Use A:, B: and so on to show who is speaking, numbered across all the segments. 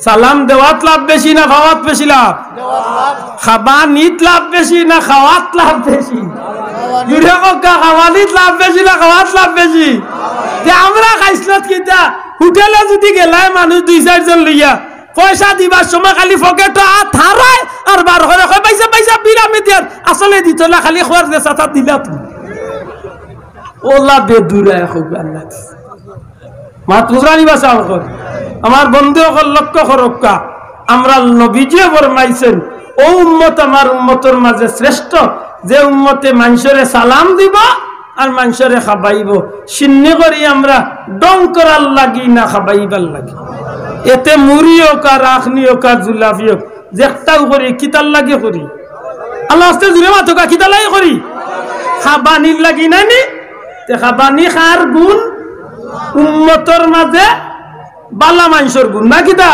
A: সালাম দেওয়াত লাভ বেশি না খাওয়াত বেশি লাভ? খাবা নিত লাভ বেশি না খাওয়াত লাভ বেশি? জুড়ে কা খাওয়ানিত লাভ বেশি না খাওয়াত লাভ বেশি? যে আমরা খাইছিলাম কিতা হোটেলে যদি গেলায় মানুষ 2-4 জন লইয়া পয়সা দিবার সময় খালি পকেটে হাত হারায় আর বার করে কয় পয়সা পয়সা বিরামি দিয়ার আসলে দিত না খালি খোয়ার দে সাথে দিলা তুমি ওলা বেদুরা খুব আল্লাহ মাতুরানি ভাষা কর আমার বন্ধু সকল লক্ষ্য করক্কা আমরা নবীজি ফরমাইছেন ও উম্মত আমার উম্মতের মাঝে শ্রেষ্ঠ যে উম্মতে মানুষের সালাম দিব আর মানুষের খাবাইব সিন্নি করি আমরা ডং করার লাগি না খাবাইবার লাগি এতে মুড়িও কা রাখনিও কা জুলাফিও যেটাও করি কিতার লাগে করি আল্লাহ আস্তে জুড়ে মাথা কিতা লাগে করি খাবানির লাগি নানি তে খাবানি খার গুণ উম্মতর মাঝে বালা মানুষের গুণ না কিতা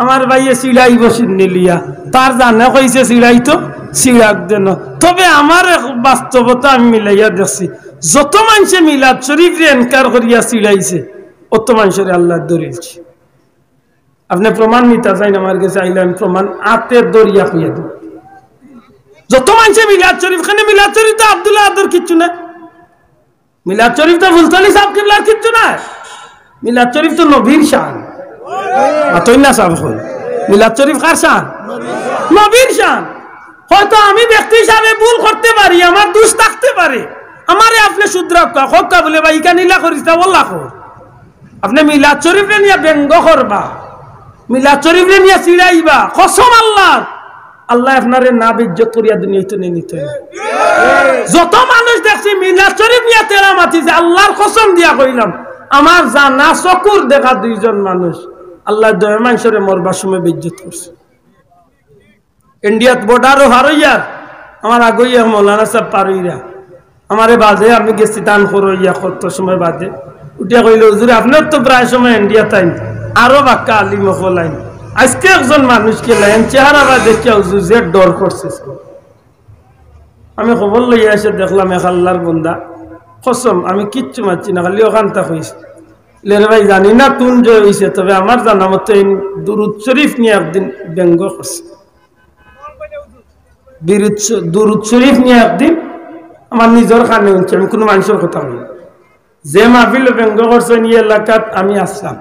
A: আমার ভাইয়ে সিলাই বসিন নিলিয়া তার জানে কইছে সিলাই তো সিরাক দেন তবে আমার বাস্তবতা আমি মিলাইয়া দেখছি যত মানুষে মিলাদ শরীফ রে এনকার করিয়া সিলাইছে অত মানুষের আল্লাহ দরিলছে আপনি প্রমাণ নিতে চাইন আমার কাছে আইলেন প্রমাণ আতে দরিয়া হইয়া দেন যত মানুষে মিলাদ শরীফ খানে মিলাদ শরীফ তো আব্দুল্লাহ আদর কিচ্ছু না মিলাদ শরীফ তো ফুলতলি সাহেব কিবলার কিচ্ছু না মিলাদ শরীফ তো নবীর শান আতই না সাহেব হল মিলাদ শরীফ কার শান নবীর শান হয়তো আমি ব্যক্তি হিসাবে ভুল করতে পারি আমার দোষ থাকতে পারে আমারে আপনি শুধরাও হক্কা বলে বা ইকা নীলা করিস তা বললা কর আপনি মিলাদ শরীফ নিয়ে ব্যঙ্গ করবা মিলাদ শরীফ নিয়ে চিড়াইবা কসম আল্লাহ আল্লাহ আপনারে না বেজ্জত করিয়া দুনিয়াতে নিয়ে নিতে যত মানুষ দেখছি মিলাদ শরীফ নিয়ে তেরা মাতিছে আল্লাহর কসম দিয়া কইলাম আমার জানা চকুর দেখা 2 জন মানুষ আল্লাহ দয়া মানুষের মরবার সময় বেজ্জত করছে ইন্ডিয়াত বর্ডারও হারইয়ার আমার আগইয়া মৌলানা সাহেব পারইরা আমারে বাজে আমি গেছি দান করইয়া কত সময় বাদে উঠিয়া কইল হুজুর আপনার তো প্রায় সময় ইন্ডিয়া টাইম আরো বাক্কা আলিম হলাইন আজকে একজন মানুষকে লাইন চেহারা বা দেখিয়া হুজুর যে ডর করছে আমি খবর লইয়া এসে দেখলাম এক আল্লাহর বন্দা কসম আমি কিচ্ছু মারছি না খালি ওখানটা হয়েছে লেরে ভাই জানি না তুন জয় হয়েছে তবে আমার জানা মতো দুরুদ শরীফ নিয়ে একদিন ব্যঙ্গ করছে দুরুদ শরীফ নিয়ে একদিন আমার নিজের কানে শুনছি আমি কোনো মানুষের কথা বলি যে মাহফিল ব্যঙ্গ করছেন এই এলাকাত আমি আসলাম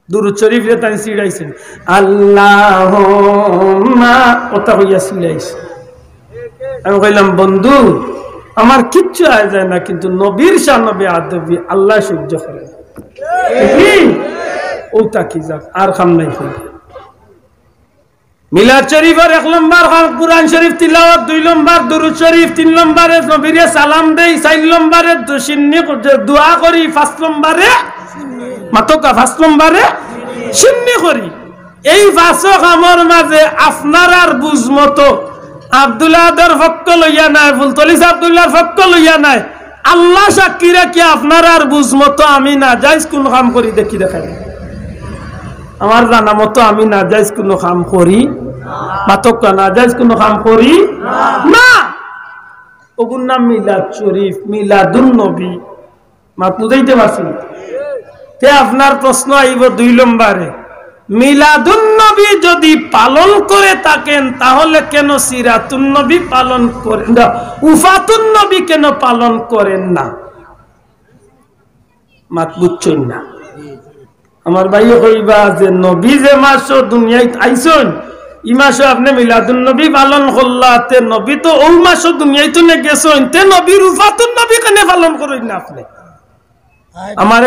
A: দুরুদ শরীফ রে তাই চিড়াইছেন আল্লাহুম্মা কথা কইয়া চিড়াইছে আমি কইলাম বন্ধু আমার কিচ্ছু আয় যায় না কিন্তু নবীর শান নবী আদবি আল্লাহ সহ্য করে ওটা কি যাক আর খাম নাই মিলাদ শরীফের 1 নম্বর কুরআন শরীফ তিলাওয়াত 2 নম্বর দুরূদ শরীফ 3 নম্বরে নবীরে সালাম দেই 4 নম্বরে দুশিন্নি দোয়া করি 5 নম্বরে মাতকা 5 নম্বরে সিন্নি করি এই 5 কামর মাঝে আপনার আর বুঝমতো আব্দুল্লাহর পক্ষ লইয়া নাই ফুলতলি আব্দুল্লাহর পক্ষ লইয়া নাই আল্লাহ সাক্ষী রাখি আপনার আর বুঝমতো আমি না যাইজ কোন কাম করি দেখি দেখাই আমার জানা মতো আমি না যাইজ কোনো কাম করি মাতকা না যাইজ কোনো কাম করি না ওগুর নাম মিলাদ শরীফ মিলাদুন নবী মাত বুঝাইতে পারছি তে আপনার প্রশ্ন আইব 2 নম্বরে মিলাদুন নবী যদি পালন করে থাকেন তাহলে কেন সিরাতুন নবী পালন করেন না উফাতুন নবী কেন পালন করেন না মাত বুঝছেন না আমার ভাইও কইবা যে নবী যে মাস দুনিয়ায় আইছেন ই মাসে আপনি মিলাদুন নবী পালন করলাতে নবী তো ওই মাস দুনিয়ায় তো গেছেন তে নবীর উফাতুন নবী কেন পালন করেন না আপনি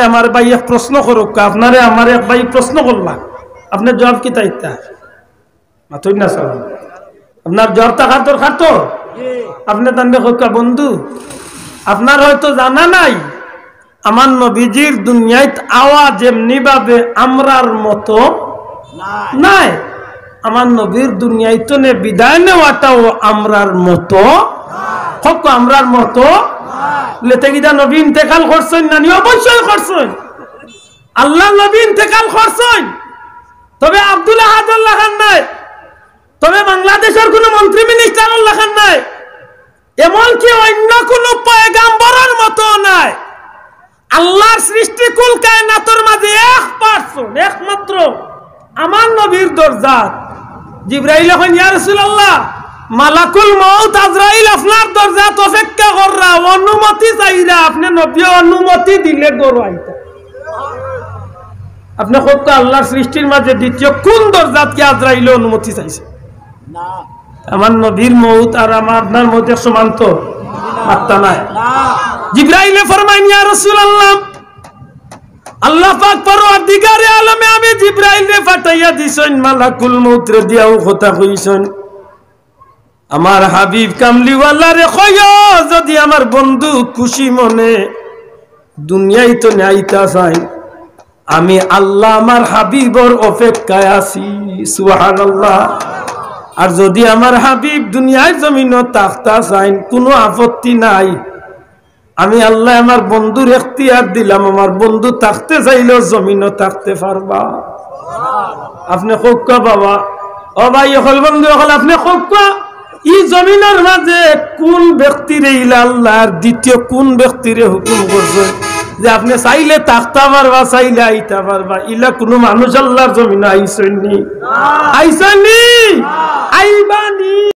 A: আমার ভাই এক প্রশ্ন করুক আপনারে আমার এক ভাই প্রশ্ন করলাম আপনার জবাব কি তাইতা মাথুই না স্যার আপনার জবাব থাকা দরকার তো আপনি তাহলে হোক বন্ধু আপনার হয়তো জানা নাই আমার নবীজির দুনিয়ায় আওয়া যেমনি ভাবে আমরার মতো নাই আমার নবীর দুনিয়ায় তো বিদায় নেওয়াটাও আমরার মতো হোক আমরার মতো লেতে গিয়া নবী ইন্তেকাল করছেন না অবশ্যই করছেন আল্লাহ নবী ইন্তেকাল করছেন তবে আব্দুল্লাহ আহাদুল্লাহ খান নাই তবে বাংলাদেশের কোন মন্ত্রী মিনিস্টার আল্লাহ খান নাই এমনকি অন্য কোন পয়গাম্বরের মতো নাই আল্লাহর সৃষ্টি কুল কায়নাতের মাঝে 1% একমাত্র আমার নবীর দরজাত জিবরাইল কইন ইয়া রাসূলুল্লাহ মালাকুল মউত আজরাইল আপনার দরজাত অপেক্ষা কররা অনুমতি চাইরা আপনি নবী অনুমতি দিলে গরু আইতা আপনি কত আল্লাহর সৃষ্টির মাঝে দ্বিতীয় কোন দরজাত কি আজরাইল অনুমতি চাইছে না আমার নবীর মউত আর আপনার মউত সমান তো মাত্রা নাই জিবরাইল ফরমায় ইয়া রাসূলুল্লাহ আল্লাহ পাক পরওয়ারদিগারে আলমে আমি জিবরাইল রে পাঠাইয়া দিছেন মালাকুল মউত রে দিয়াও কথা কইছেন আমার হাবিব কামলিওয়ালা রে কইও যদি আমার বন্ধু খুশি মনে দুনিয়ায় তো নাইতা চাই আমি আল্লাহ আমার হাবিবর অপেক্ষায় আছি সুবহানাল্লাহ আর যদি আমার হাবিব দুনিয়ায় জমিনও তাকতা চাই কোনো আপত্তি নাই আমি আল্লাহ আমার বন্ধুর এখতিয়ার দিলাম আমার বন্ধু থাকতে চাইলেও জমিনও থাকতে পারবা আপনি কোকা বাবা ও ভাই হল বন্ধু হল আপনি কোকা ই জমিনের মাঝে কোন ব্যক্তিরে ইলা আল্লাহর দ্বিতীয় কোন ব্যক্তিরে হুকুম করছে যে আপনি চাইলে থাকতে পারবা চাইলে আইতে পারবা ইলা কোনো মানুষ আল্লাহর জমিনে আইসেননি আইবানি